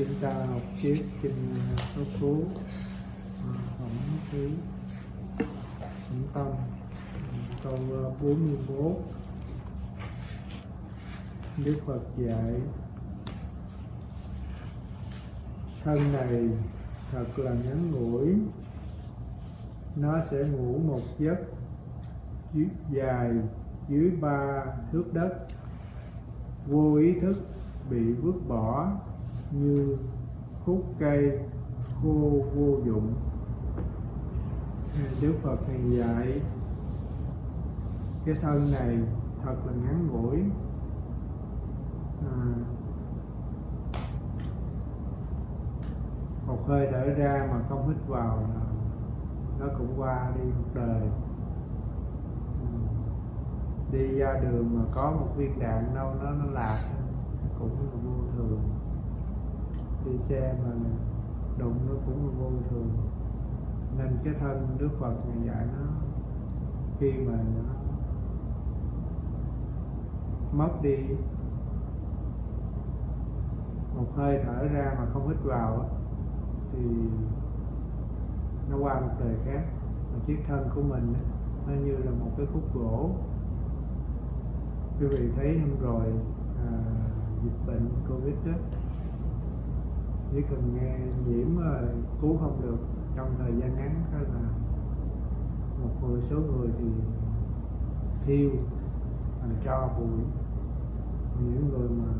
chúng ta học tiếp kinh Pháp Cú phẩm thứ Phẩm Tâm câu 44. Đức Phật dạy: thân này thật là ngắn ngủi, nó sẽ ngủ một giấc dài dưới 3 thước đất, vô ý thức bị vứt bỏ như khúc cây khô vô dụng. Đức Phật này dạy cái thân này thật là ngắn ngủi, một hơi thở ra mà không hít vào nó cũng qua đi một đời. Đi ra đường mà có một viên đạn đâu nó lạc cũng là vô thường. Đi xe mà đụng nó cũng là vô thường. Nên cái thân Đức Phật này dạy nó khi mà nó mất đi, một hơi thở ra mà không hít vào thì nó qua một đời khác. Mà chiếc thân của mình nó như là một cái khúc gỗ. Quý vị thấy hôm rồi dịch bệnh Covid đó, chỉ cần nghe nhiễm rồi cứu không được trong thời gian ngắn, đó là một số người thì thiêu thành tro bụi. Những người mà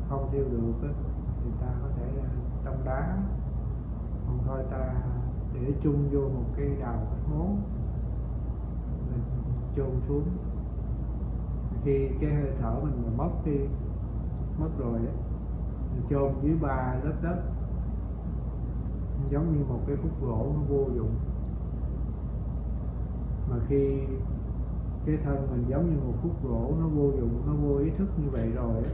không thiêu được đó, thì ta có thể tông đá, không thôi ta để chung vô một cái đào hố mình chôn xuống. Khi cái hơi thở mình mà mất rồi ấy, thì chôn dưới 3 lớp đất, giống như một cái khúc gỗ nó vô dụng. Mà khi cái thân mình giống như một khúc gỗ nó vô dụng, nó vô ý thức như vậy rồi ấy,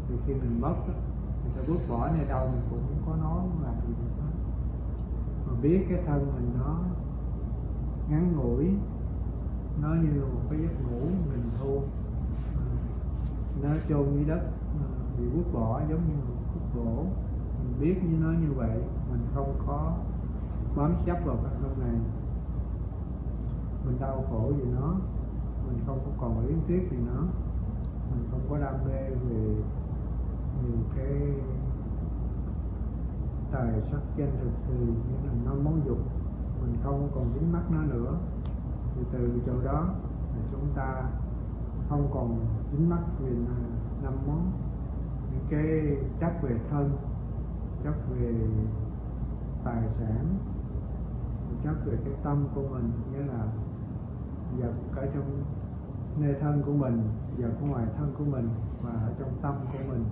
thì khi mình mất ấy, người ta vứt bỏ nơi đâu mình cũng không có nói làm gì được hết. Mà biết cái thân mình nó ngắn ngủi, nó như một cái giấc ngủ mình thu, nó chôn dưới đất, bị vứt bỏ giống như một khúc gỗ. Mình biết như nó như vậy, mình không có bám chấp vào cái thân này, mình đau khổ vì nó, mình không có còn luyến tiếc vì nó, mình không có đam mê về cái tài sắc danh thực thì nghĩa là nó mối dục, mình không còn dính mắc nó nữa. Thì từ chỗ đó thì chúng ta không còn dính mắc về 5 món, những cái chấp về thân, chấp về tài sản, chấp về cái tâm của mình, nghĩa là vật ở trong nơi thân của mình, vật ở ngoài thân của mình và ở trong tâm của mình.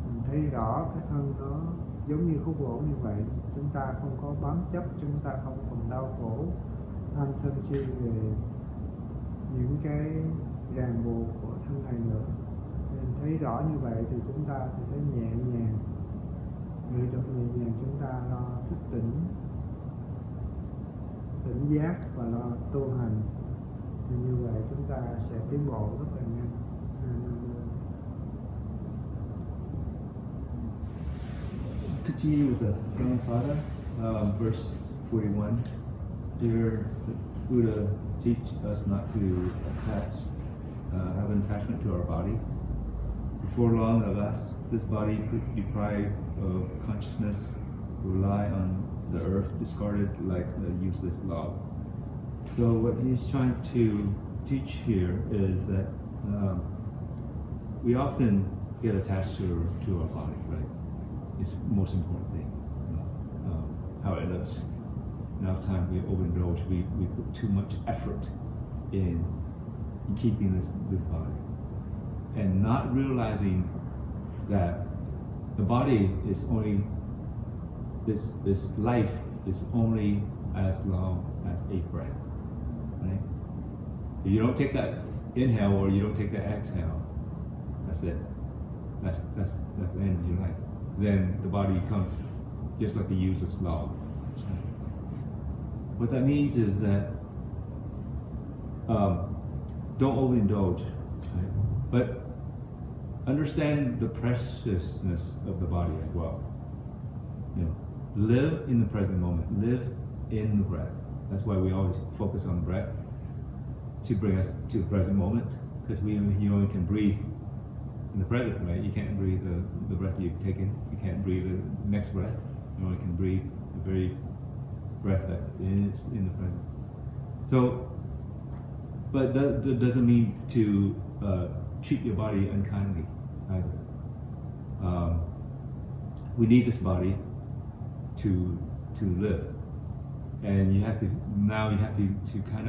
Mình thấy rõ cái thân nó giống như khúc gỗ như vậy, chúng ta không có bám chấp, chúng ta không còn đau khổ tham sân si về những cái ràng buộc của thân này nữa. Nên thấy rõ như vậy thì chúng ta sẽ thấy nhẹ nhàng, lựa chọn nhẹ nhàng, chúng ta lo thức tỉnh giác và lo tu hành. Thì như vậy chúng ta sẽ tiến bộ rất là nhanh. Continue with the Dhammapada, verse 41. Here, the Buddha teach us not to have an attachment to our body. Before long, alas, this body deprived of consciousness will lie on the earth, discarded like a useless log. So what he's trying to teach here is that we often get attached to our body, right? It's the most important thing, how it lives. Enough time we overindulge, we put too much effort in keeping this body, and not realizing that the body is only, this life is only as long as a breath, right? If you don't take that inhale or you don't take that exhale, that's it. That's the end of your life. Then the body becomes just like a useless log. What that means is that don't overindulge, right? But understand the preciousness of the body as well. live in the present moment, live in the breath. That's why we always focus on the breath, to bring us to the present moment, because you only can breathe in the present, right? You can't breathe the breath you've taken. You can't breathe the next breath. You only can breathe the very breath that is in the present. So, but that doesn't mean to treat your body unkindly either. We need this body to live, and you have to kind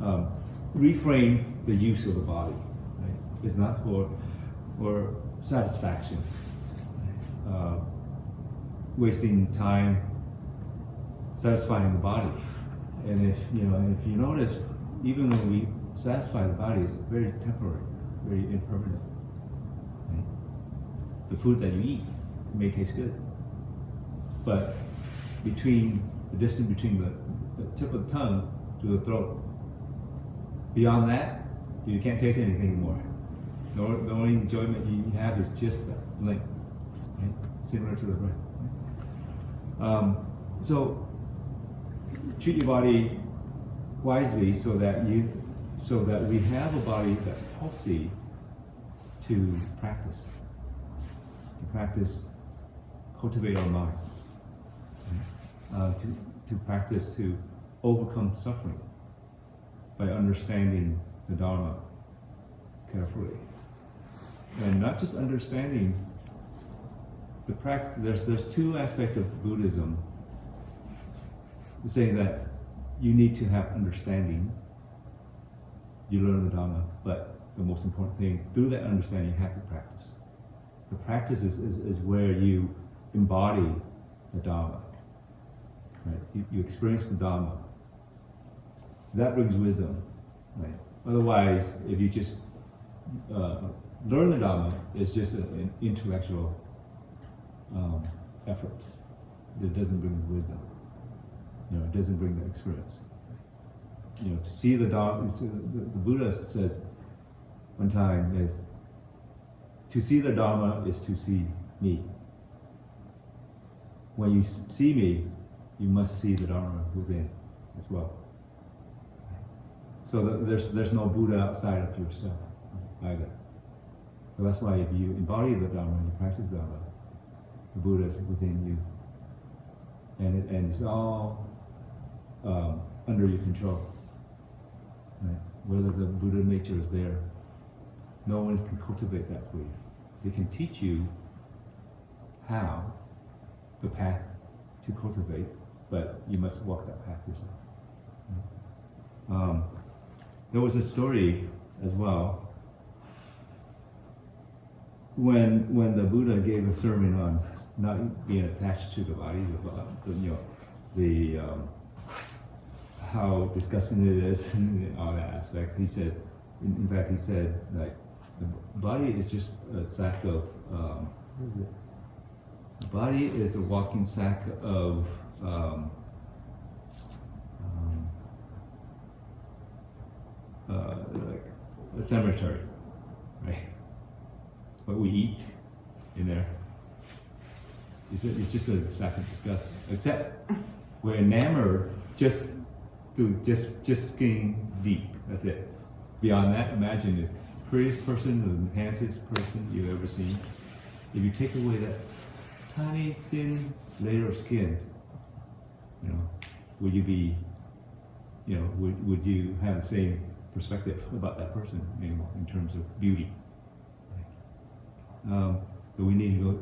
of reframe the use of the body. Right? It's not for satisfaction, wasting time satisfying the body. And if you notice, even when we satisfy the body, it's very temporary, very impermanent. Right? The food that you eat may taste good, but the distance between the tip of the tongue to the throat, beyond that, you can't taste anything anymore. The only enjoyment you have is just that link, right? Similar to the breath. Right? So treat your body wisely, so that we have a body that's healthy to practice, cultivate our mind, right? To practice to overcome suffering by understanding the Dharma carefully. And not just understanding the practice. There's two aspects of Buddhism. Saying that you need to have understanding. You learn the Dhamma, but the most important thing, through that understanding, you have to practice. The practice is where you embody the Dhamma. Right? You experience the Dhamma. That brings wisdom. Right? Otherwise, if you just learn the Dhamma, it's just an intellectual effort. It doesn't bring wisdom. It doesn't bring the experience. To see the Dhamma, the Buddha says one time is, to see the Dhamma is to see me. When you see me, you must see the Dharma within as well. So there's no Buddha outside of yourself either. So that's why if you embody the Dharma and you practice Dharma, the Buddha is within you. And it's all under your control. Right? Whether the Buddha nature is there, no one can cultivate that for you. They can teach you how, the path to cultivate, but you must walk that path yourself. Right? There was a story as well when the Buddha gave a sermon on not being attached to the body, how disgusting it is, and all that aspect. He said, in fact, he said, like, the body is just a sack of, what is it? The body is a walking sack of like a cemetery, right? What we eat in there. It's just a sack of disgust. Except we're enamored just skin deep. That's it. Beyond that, imagine the prettiest person, the handsomest person you've ever seen. If you take away that tiny thin layer of skin, would you be, would you have the same perspective about that person in terms of beauty? So we need to go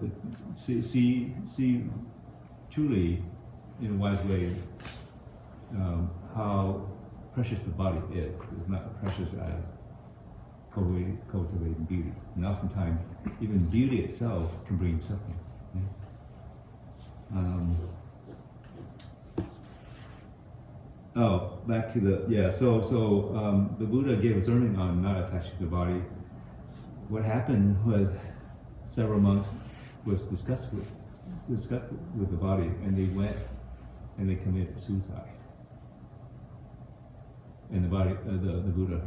see truly, in a wise way, how precious the body is. It's not precious as cultivating beauty. And oftentimes, even beauty itself can bring suffering. Back to the Buddha gave a sermon on not attaching to the body. What happened was several monks was discussed with the body, and they went and they committed suicide. And the body, the Buddha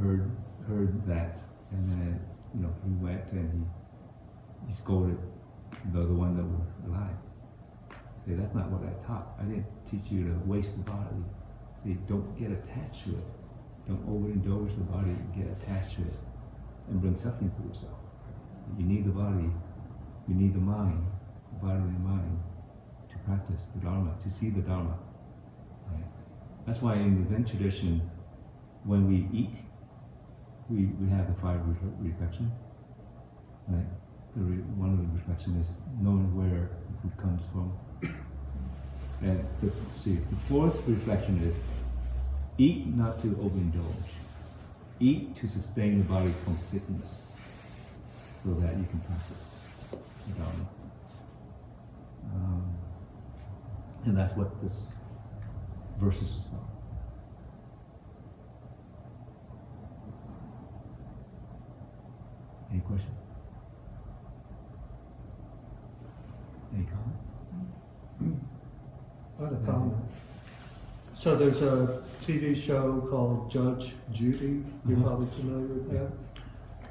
heard that, and then he went and he scolded the one that were alive. He say, that's not what I taught. I didn't teach you to waste the body. See, don't get attached to it. Don't overindulge the body and get attached to it and bring suffering to yourself. You need the body, you need the mind, the body and the mind, to practice the Dharma, to see the Dharma. Right? That's why in the Zen tradition, when we eat, we have the 5 reflections. Right? One of the reflections is knowing where the food comes from. And the 4th reflection is eat not to overindulge. Eat to sustain the body from sickness, so that you can practice the Dharma. And that's what this verse is about. Any questions? Any comment? I have a comment. So there's a TV show called Judge Judy. You're probably familiar with that.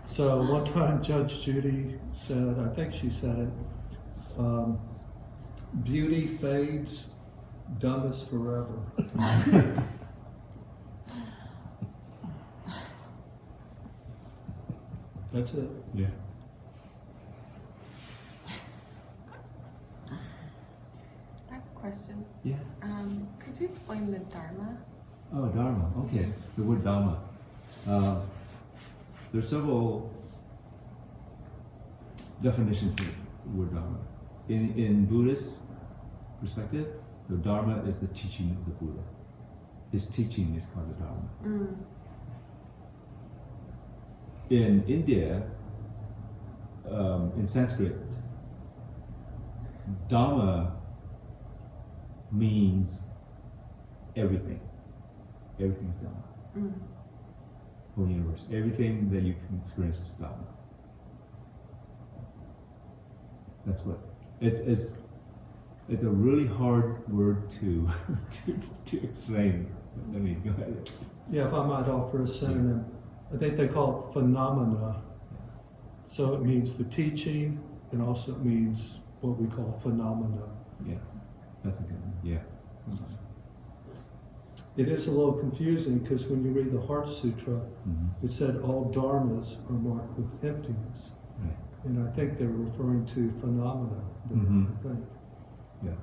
So one time Judge Judy said, I think she said it, beauty fades, dumb is forever. That's it. Yeah. I have a question. Yeah. Could you explain the Dharma? Oh, Dharma. Okay. The word Dharma. There's several definitions for the word Dharma. In Buddhist perspective, the Dharma is the teaching of the Buddha. His teaching is called the Dharma. In India, in Sanskrit, Dhamma means everything. Everything's Dhamma. Whole universe. Everything that you can experience is Dhamma. That's what it's a really hard word to explain. Let me go ahead. Yeah, if I might offer a synonym, I think they call it phenomena. So it means the teaching, and also it means what we call phenomena. Yeah, that's a good one. Yeah. It is a little confusing because when you read the Heart Sutra, it said all dharmas are marked with emptiness. Right. And I think they're referring to phenomena there, I think. Yeah.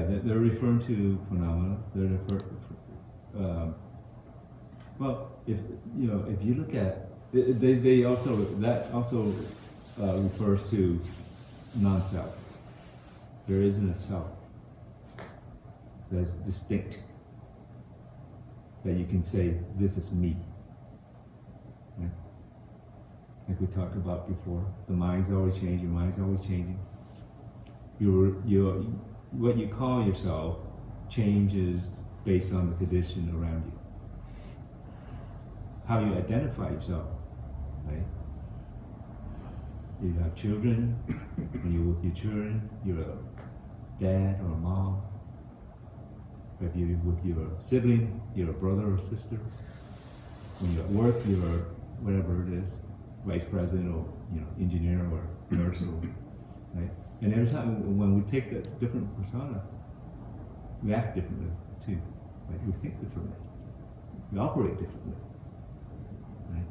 They're referring to phenomena. Well, if you look at they also refers to non-self. There isn't a self that's distinct that you can say this is me. Right? Like we talked about before, the mind's always changing. Your mind's always changing. What you call yourself changes based on the condition around you. How you identify yourself, right? You have children, when you're with your children, you're a dad or a mom. If you're with your sibling, you're a brother or sister. When you're at work, you're whatever it is, vice president or engineer or nurse, right? And every time when we take a different persona, we act differently too. Right? We think differently. We operate differently. Right?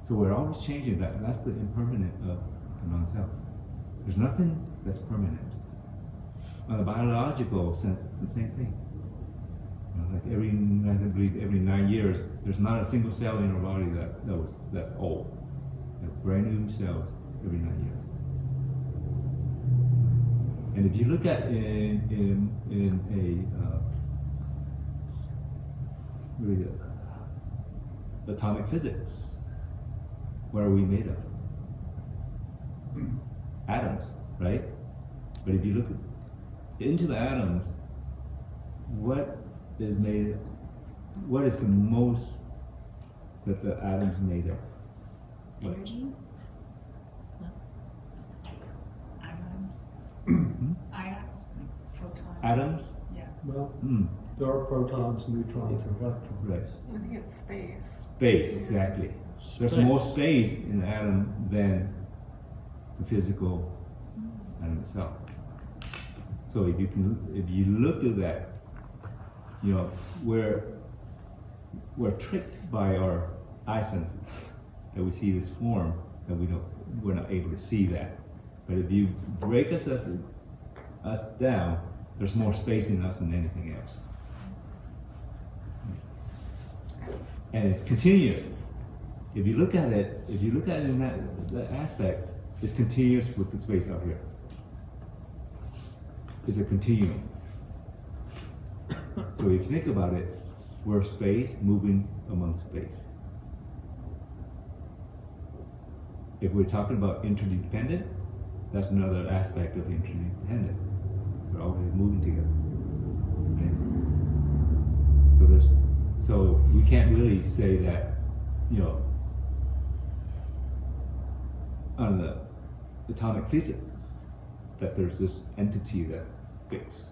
So we're always changing. That's the impermanent of the non-self. There's nothing that's permanent. On a biological sense, it's the same thing. Like every 9 years, there's not a single cell in our body that's old. Brand new cells every 9 years. And if you look at in atomic physics, what are we made of? Atoms, right? But if you look into the atoms, what is the most that the atoms made of? What? Energy? No. Ions? Ions? Like photons? Atoms? Yeah. Well, there are protons, neutrons, and electrons. Right. I think it's space. Space, exactly. There's more space in the atom than the physical atom itself. So if you look at that, you know, we're tricked by our eye senses that we see this form that we're not able to see that. But if you break us down, there's more space in us than anything else. And it's continuous. If you look at it in that aspect, it's continuous with the space out here. It's a continuum. So if you think about it, we're space moving among space. If we're talking about interdependent, that's another aspect of interdependent. We're always moving together. Okay? So we can't really say that, you know, on the atomic physics, that there's this entity that's fixed.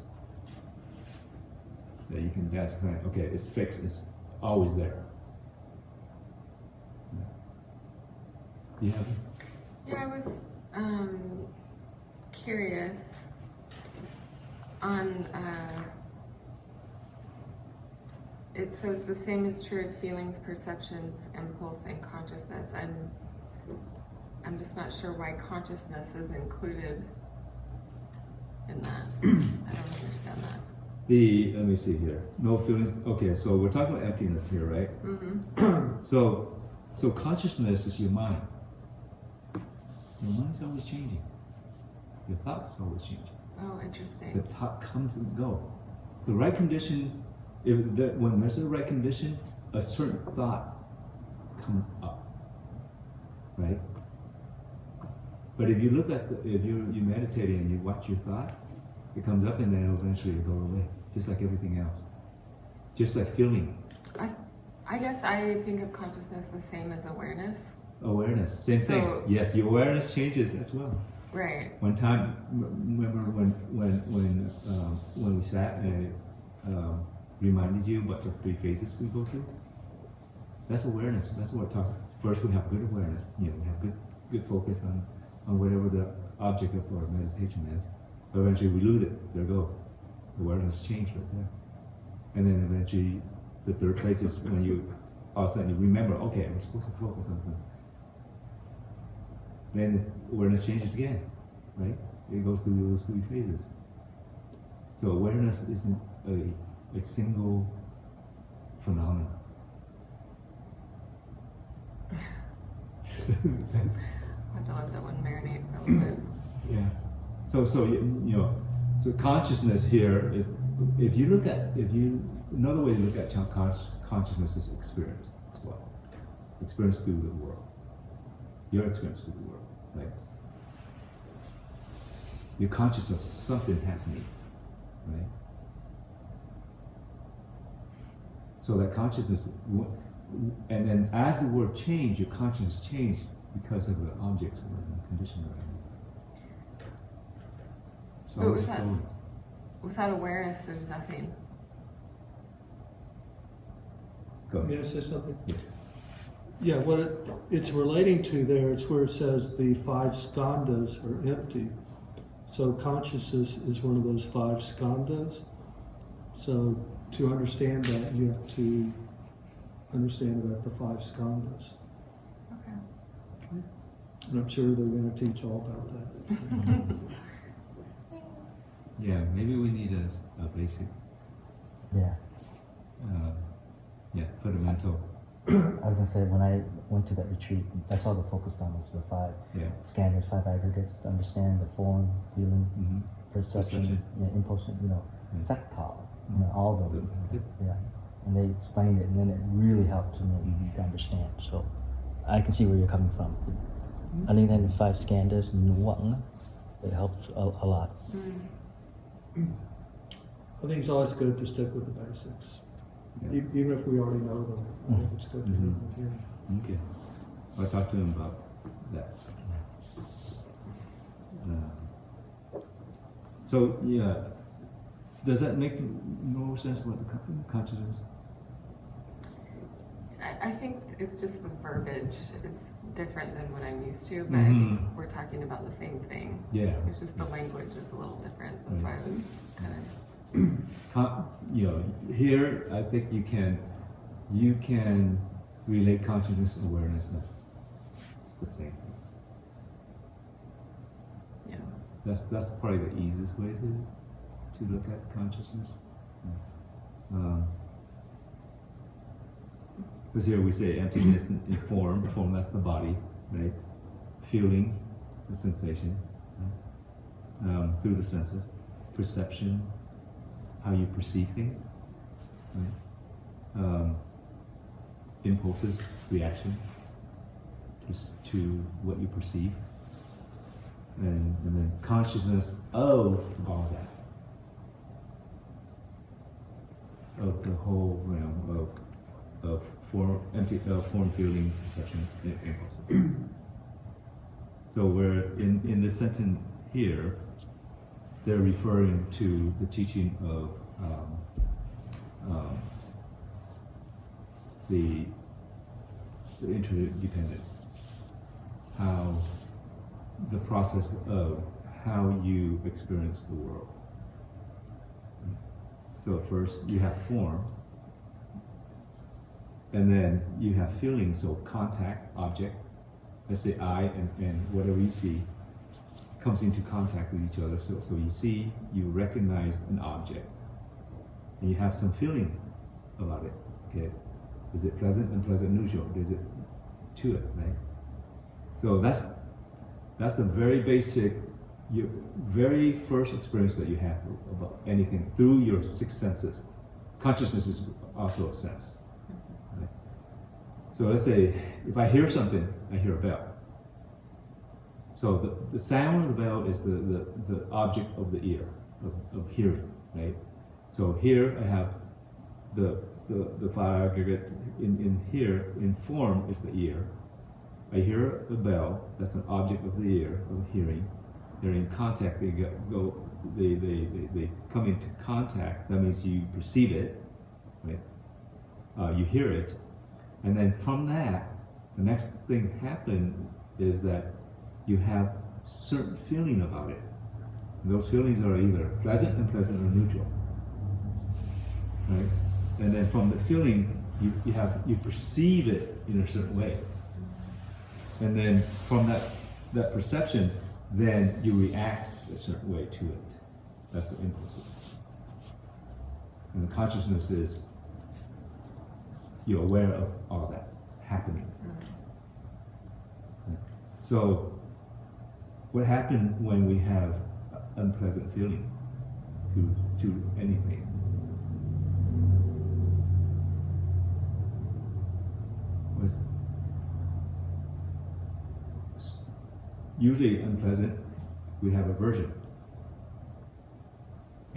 That you can identify, okay, it's fixed, it's always there. Yeah. Yeah, I was curious on, it says the same is true of feelings, perceptions, impulse, and consciousness. I'm just not sure why consciousness is included in that. I don't understand that. Let me see here. No feelings. Okay, so we're talking about emptiness here, right? Mm-hmm. So consciousness is your mind. Your mind's always changing. Your thoughts are always changing. Oh, interesting. The thought comes and goes. The right condition, when there's a right condition, a certain thought comes up, right? But if you look at if you're meditating and you watch your thought, it comes up and then eventually it'll go away, just like everything else. Just like feeling. I guess I think of consciousness the same as awareness. Awareness, same thing. Yes, your awareness changes as well. Right. One time, remember when we sat and reminded you what the 3 phases we go through? That's awareness. That's what we're talking. First, we have good awareness. You know, we have good focus on whatever the object of our meditation is. But eventually, we lose it. There goes. Awareness changed right there. And then eventually, the 3rd phase is when you all of a sudden you remember. Okay, I'm supposed to focus on something. Then awareness changes again, right? It goes through those 3 phases. So awareness isn't a single phenomenon. Makes sense? I have to let that one marinate for a little bit. Yeah. So you know, so consciousness here is, another way to look at consciousness is experience as well. Experience through the world. Your experience through the world, right? You're conscious of something happening, right? So that consciousness, and then as the world changes, your consciousness changes because of the objects or the condition around you. So But without awareness, there's nothing. Go May I ahead. say something? Yes. Yeah, what it's relating to there, it's where it says the 5 skandhas are empty. So consciousness is one of those 5 skandhas. So to understand that, you have to understand about the 5 skandhas. Okay. And I'm sure they're going to teach all about that. Yeah, maybe we need a basic, Yeah. fundamental. I was gonna say when I went to that retreat, that's all they focused on was the 5 Yeah. scanners, 5 aggregates to understand the form, feeling, Mm-hmm. perception, impulse, Mm. sector, all those. Good. Yeah. And they explained it, and then it really helped me Mhm. to understand. So I can see where you're coming from. Understanding the 5 skandhas, nuang, it helps a lot. I think it's always good to stick with the basics. Yeah. Even if we already know them, I think it's good to Mhm. do with him. Okay. I'll talk to him about that. So, yeah, does that make no sense about the consciousness? I think it's just the verbiage is different than what I'm used to, but I think we're talking about the same thing. Yeah. It's just the language is a little different. That's why I was kind of. Here I think you can relate consciousness and awareness. It's the same thing. Yeah. That's probably the easiest way to look at consciousness. Because here we say emptiness in form. Form, that's the body, right? Feeling, the sensation, right? Through the senses. Perception, how you perceive things, right? Impulses, reaction to what you perceive, and then consciousness of all that, of the whole realm of form, form, feeling, perception, impulses. So we're in this sentence here, they're referring to the teaching of the interdependent, how the process of how you experience the world. So at first you have form, and then you have feelings, so contact, object, let's say I and whatever you see comes into contact with each other. So you see, you recognize an object, and you have some feeling about it. Okay, is it pleasant, unpleasant, neutral? Is it to it, right? So that's the very basic, your very first experience that you have about anything through your six senses. Consciousness is also a sense. Right? So let's say if I hear something, I hear a bell. So the sound of the bell is the object of the ear, of hearing, right? So here I have the fire in here, in form is the ear. I hear the bell, that's an object of the ear, of hearing. They're in contact, they come into contact, that means you perceive it, right? You hear it, and then from that, the next thing happen is that you have certain feeling about it. And those feelings are either pleasant, unpleasant, or neutral. Right? And then from the feeling, you perceive it in a certain way. And then from that perception, then you react a certain way to it. That's the impulses. And the consciousness is you're aware of all that happening. Right? So what happened when we have unpleasant feeling to anything? Was usually unpleasant, we have aversion,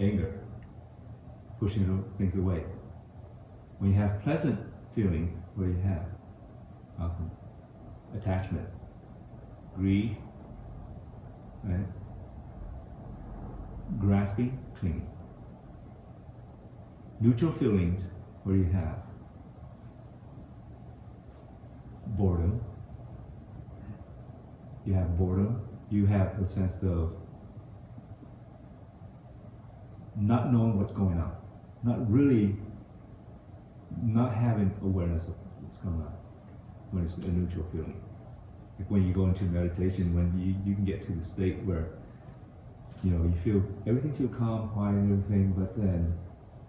anger, pushing things away. When you have pleasant feelings, what do you have? Often attachment, greed, right? Grasping, clinging. Neutral feelings, what do you have? Boredom. You have boredom. You have a sense of not knowing what's going on, not having awareness of what's going on when it's a neutral feeling. Like when you go into meditation, when you can get to the state where you feel everything feel calm, quiet, and everything, but then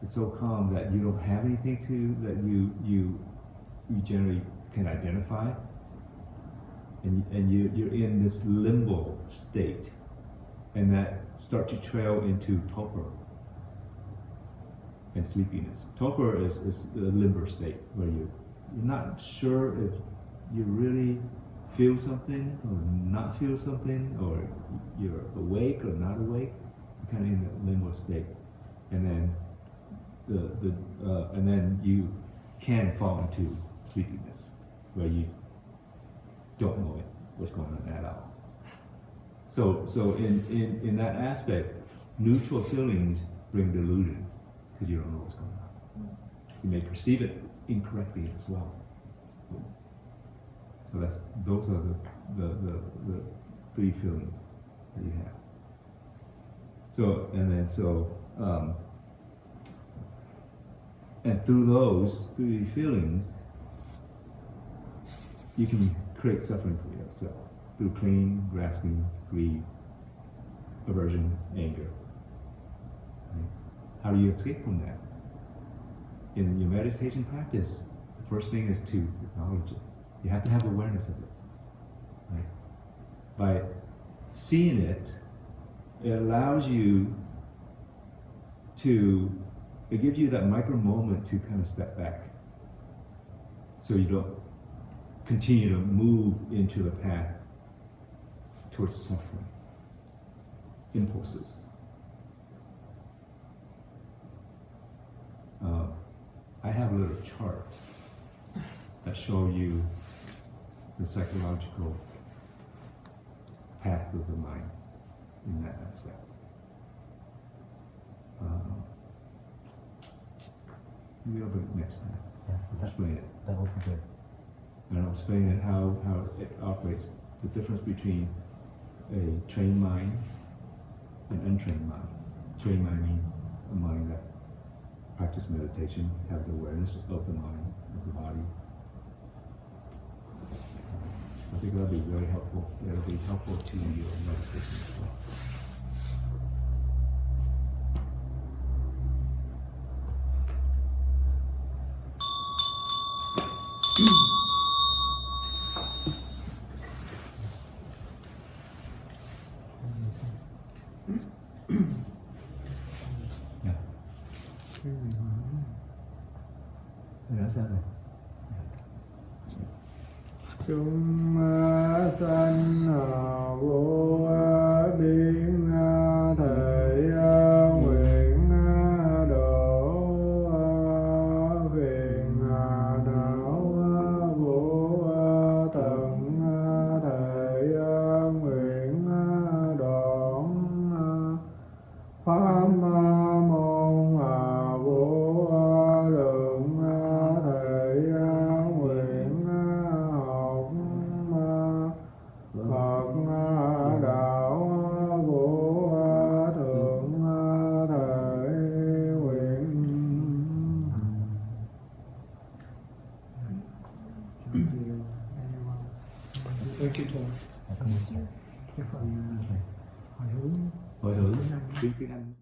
it's so calm that you don't have anything that you generally can identify, and you're in this limbo state, and that start to trail into torpor and sleepiness. Torpor is a limbo state where you're not sure if you really feel something or not feel something, or you're awake or not awake. You're kind of in that limbo state, and then and then you can fall into sleepiness where you don't know what's going on at all. So in that aspect, neutral feelings bring delusions because you don't know what's going on. You may perceive it incorrectly as well. So those are the three feelings that you have. And through those three feelings, you can create suffering for yourself through clinging, grasping, greed, aversion, anger. Right? How do you escape from that? In your meditation practice, the first thing is to acknowledge it. You have to have awareness of it. Right? By seeing it, it allows you to, it gives you that micro moment to kind of step back, so you don't continue to move into a path towards suffering, impulses. I have a little chart that shows you the psychological path of the mind in that aspect. Maybe I'll bring it next time. Yeah, Explain it. that would be good. And I'll explain it how it operates, the difference between a trained mind and untrained mind. Trained mind means a mind that practice meditation, have the awareness of the mind, of the body. I think that'll be very helpful. It'll be helpful to your meditation as well. Yeah. Nói sao rồi? Chúng sanh vô biên thể nguyện độ phiền não vô tận thể nguyện đoạn pháp môn vô lượng thể nguyện học Phật đạo vô thượng thể nguyện. Thank you, Tom. Cái phần hồi hướng Hồi hướng tiếng Anh.